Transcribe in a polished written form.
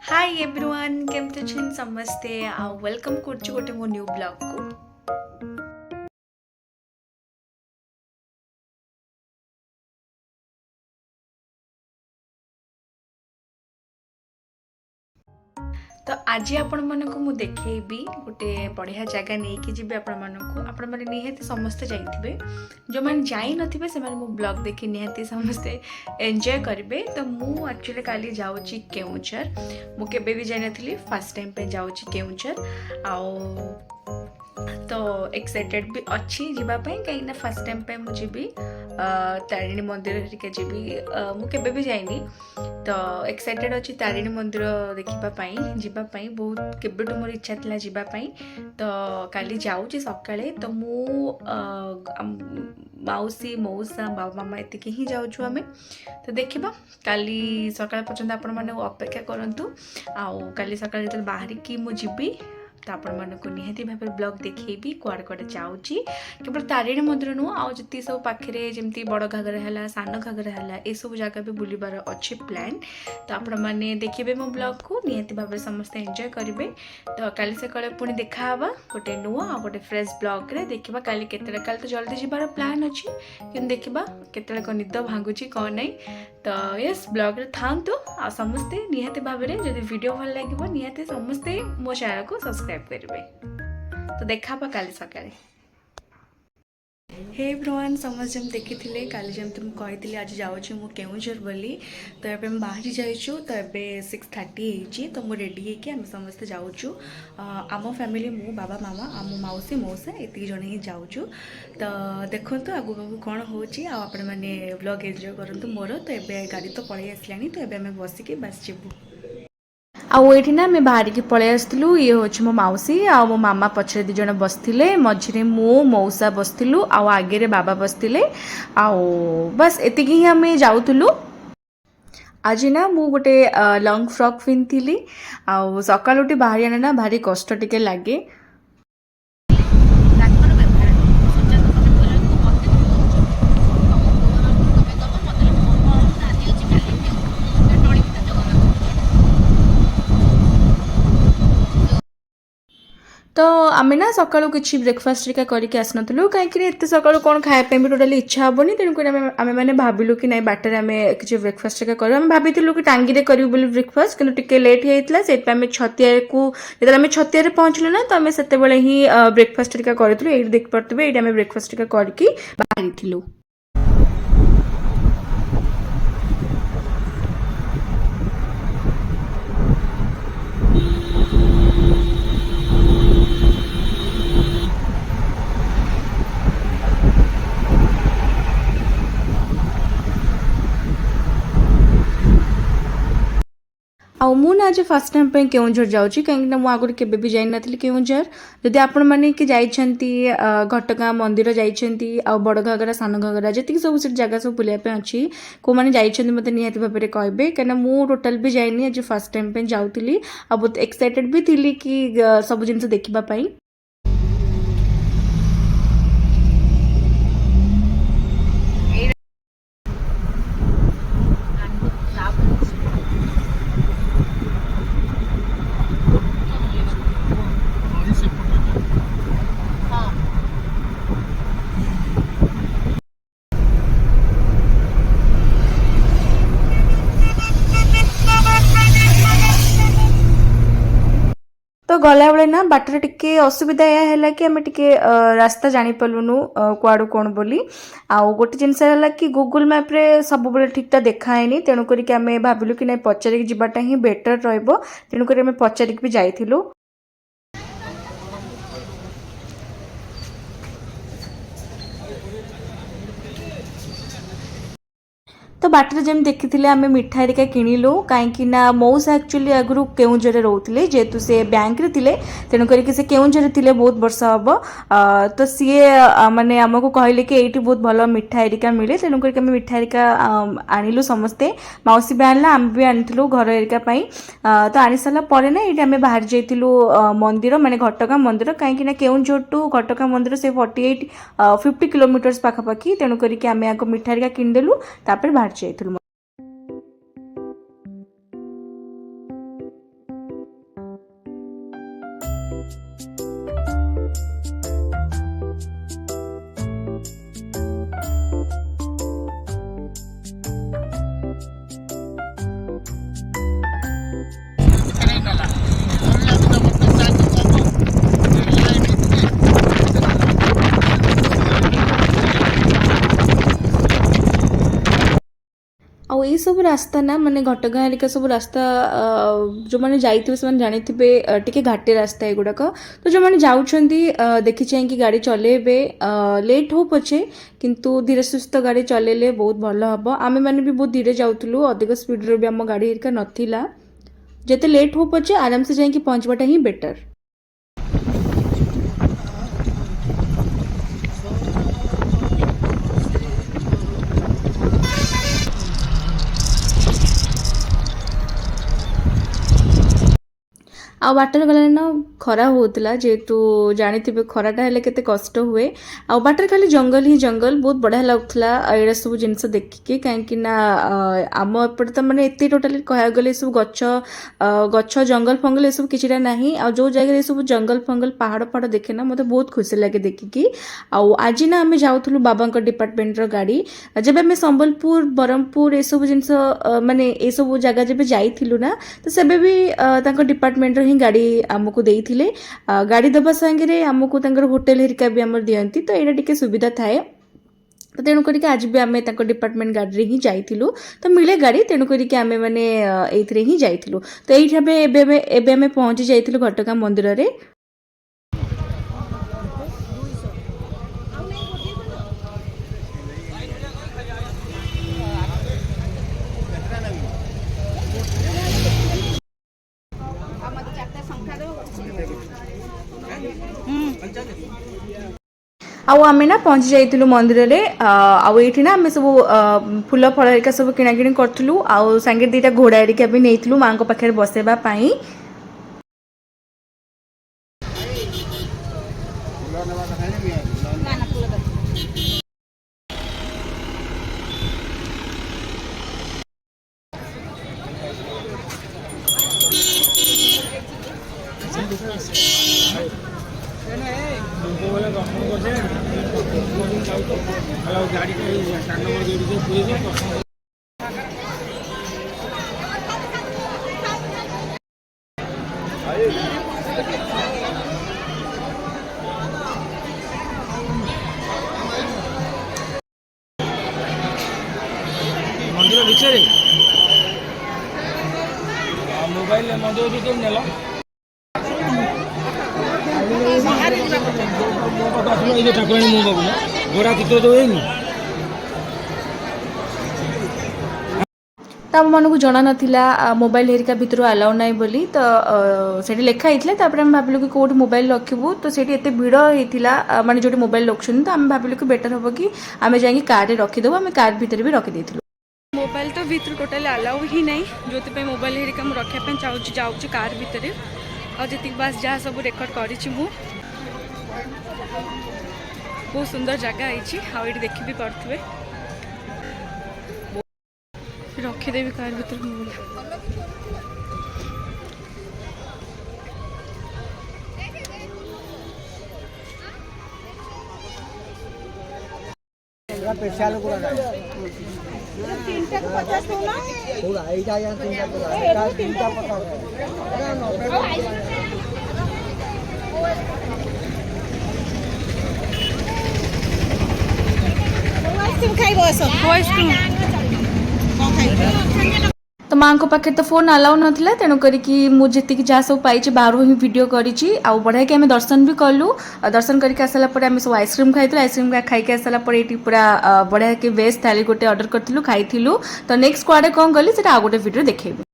Hi everyone केमते छन समस्ते आ welcome करछु गोटे मो न्यू ब्लॉग को। तो आज आपण मानक मु देखैबी गोटे बढ़िया जगह नहीं कि जीबे आपण मानक आपण माने निहाती समस्त जाइथिबे जो मान जाई नथिबे से माने मो ब्लॉग देखि निहाती समस्त एन्जॉय करबे। तो मु एक्चुअली काली जाउची केउंझर, मु केबे भी जाई नथिली फर्स्ट टाइम पे जाउची केउंझर आउ तो एक्साइटेड भी अच्छी जीवाई कहीं फर्स्ट टाइम पे मुझे भी तारिणी मंदिर हेरिका जीवी मु केबे भी जाइनी तो एक्साइटेड अच्छी तारिणी मंदिर देखापी जीवाई बहुत केबेठू मोर इच्छा था जीवाई। तो काली जाऊँगी सकाळे तो मु माउसी मौसा बाबा मामा एतिक ही जाऊँ आम। तो देखा काली सकाळ पर्यंत आपण मैंने अपेक्षा करूँ आउ काली सकाळ जो बाहरिकी मु जीवी तो आपण मानक निहाती भाव ब्लॉग देखी कुआड़े कुआड़े जाऊँगी केवल तारिणी मंदिर नुह आउ जी सब पाखे जमी बड़ घाघरा है सान घाघरा है ये सब जगह भी बुलबार अच्छी प्लान। तो आपण मैंने देखिए मो ब्लॉग को निहाती भाव समस्त एंजॉय करेंगे। तो काली सकाଳେ पुणी देखा गोटे नुआ आ गोटे फ्रेश ब्लॉग रे देखा काली केतले काली तो जल्दी जीवार प्लान अच्छी कि देखा केतले निद भांगुची कौन नहीं। तो यस ब्लॉग रे थांतु आ समस्ते निहाती भाव में जब वीडियो भल लगे निहाती समस्ते मो चैनल को सब्सक्राइब करेंगे। तो देखा काली सकाळे। हे एवरीवन समस्त जम देखी काली जमी तुम कही आज जाऊँ मु केउझर बोली। तो ये बाहरी जाइछु तो ये 6:30 तो मुझे रेडी होकि आम समस्ते जाऊँ आम फैमिली मु बाबा मामा आम मौसी मौसा एति जन ही जाऊँ। तो देखो आगू आगू कौन होची आपण मैंने व्लॉग एंजॉय करंतु मोर। तो ये गाड़ी तो पलि आसलानी तो ये आम बसिकी बस जीवु आईटी ना आम बाहर की पलि आसलु। ये हूँ मो मौसी आ मो मामा पछरे दिज बसते मझे मु मौसा बसलु आगे बाबा बसते आउ बस एति ही आम जाऊलु। आज ना मु गोटे लंग फ्रॉक पिंधि आउ सका बाहर आने ना भारी कष्ट टिके लगे। तो आम ना सका किसी ब्रेकफास्ट रिका करके आसलु कहीं एत सका कौन खायापी भी टोटाली इच्छा हेनी। तेणुक आम मैंने भाविलु कि नहीं बाटर आम किसी ब्रेकफास्ट रिका कर भाभी कि टांगी करूँ बोली ब्रेकफास्ट कि टिके लेट होता से आम छतिया को जो आम छतिया पहुँचलु ना तो आम से ही ब्रेकफास्ट रिका करूँ ये देख पारे ये आम ब्रेकफास्ट रिका करके बाहरी। आउ मु ना आज फर्स्ट टाइम पे केउझर जाऊँगी कहीं मु आगुरी केबे भी जाई नथली केउझर। जदि आपण माने कि जाइछंती घटगां मंदिर जाइछंती आ बड़ घाघरा सान घाघरा जति सब से जगह सब बुलिया पे अछि को माने जाइछंती मते निहाती भाबरे कहबे कना मु टोटल भी जाइनी आज फर्स्ट टाइम पे जाउतली आ बहुत एक्साइटेड भी थिली कि सब जिंस देखिबा पई। तो गला बेले ना बाटर टिके असुविधा यह है कि आम टिके रास्ता जानी पालुनु कुआड़ू कौन बोली आउ गोटे जिनस है कि गूगल मैप रे सब बेले ठीकटा देखाएनी तेणुक आम भाविलु कि नहीं पचारिक जावाटा ही बेटर रहिबो तेणुक आम पचारिक भी जाइथिलु। तो बाटर जमी देखी आम मिठा हेरिका किणिलु कहीं मौसा एक्चुअली आगु केउझर रोते जेहेतु से बैंक रे थिले तेणुक से केउझर थिले बहुत वर्ष हम। तो सी माने आमको कहले कि ये बहुत भल मिठा हेरिका मिले तेणुक आम मिठा हेरिका आणिलु समस्ते मौसी भी आणला आम भी आनीलु घर हेरिका तो आनी सारा पर ना ये आम बाहर जाइलु मंदिर माने घटगां मंदिर कहीं केउझर टू घटगां मंदिर से 50 किलोमीटर पाखापाखि तेणुक आम आग मिठा हेरिका किणिदेलु तापर बाहर जाइलु। आउ ये सब रास्ता ना माने घटगाँ हेरिका सब रास्ता जो मैंने जाइए से जानिथे टिके घाटी रास्ता एगुड़ाक तो जो मैंने जाऊँगी देखी चाहिए गाड़ी चलेबे लेट हो पछे किंतु धीरे सुस्थ गाड़ी चलेले बहुत भल हम आमे मैंने भी बहुत धीरे जाऊँ अधिक स्पीड भी आम गाड़ी हेरिका नथिला जेते लेट हो पछे आराम से जाइए पहुँचवाटा ही बेटर। आ बाटर गला ना खरा होता जेहेतु जानी खराटा हेल्ले केते कष्ट हुए आ बाटर खाली जंगल ही जंगल बहुत बढ़िया लगुला एड़ा सब जिनस देखिकी कहीं आम एपटे तो मैंने एत टोटाली कह गले सब गच गच जंगल फंगल ये सब किसी ना आ जो जगह सब जंगल फंगल पहाड़ पहाड़ देखे ना मतलब बहुत खुशी लगे देखिकी आज ना आम जाऊँ बाबा डिपार्टमेंटर गाड़ी जब आम संबलपुर बरहमपुर ये सब जिनस माने ये सब जगह जब जाइलु ना तो सेबे भी डिपार्टमेंटर गाड़ी आमको देइथिले गाड़ी दबा संगे आमको होटेल हेरिका भी आमर दियंती तो यहाँ टिके सुविधा थाए तो तेणुक आज भी आम डिपार्टमेंट गाड़ी ही जाइलु तो मिले गाड़ी तेणुक आम मैंने ये ही जाइलु तो ये आम पहुँची जाइलु घटगाँ मंदिर में। आमे ना पहुँची जाइलु मंदिर में आईठी ना आम सब फूल फल हेरिका सब किणाकिणी करूँ आउ सांगे दीटा घोड़ा हेरिका भी नहीं माँ पाखे बसेबा पाई। मंदिर भितर मोबाइल मंदिर के नेल ठाकुराणी मो बाबू घोड़ा चित्र तो आम मानक जना नाला मोबाइल हेरिका भितर आलाउ ना बोली तो से लिखाई आम भाविलु कि कौट मोबाइल रखू तो से भिड़ होता माने जो मोबाइल रखुन तो आम भाविलु कि बेटर हम कि आम जा कार रखीदेव आम कार भितर भी रखी मोबाइल तो भीतर टोटाली अलाउ ही नहीं जो मोबाइल हेरिका मुझे रखापी चाहूँ जाऊँ कार भितर और जी बास जहाँ सब रेकर्ड करी बहुत सुंदर जगह आई देखी भी पारे रखीदेवी कार भीतर तो माँ पाखे तो फोन अलाउ नाला तेणुक मुझे जहाँ सब पाई बाहर ही वीडियो करी बढ़िया कि आम दर्शन भी कलु दर्शन करके आसारा आम सब आइसक्रीम खाई आइसक्रीम खाई आसारा पूरा बढ़िया कि वेज थाली गोटे ऑर्डर करूँ खाई तो नेक्स्ट कुआडे कौन कली आउ गोटे वीडियो देखेबी।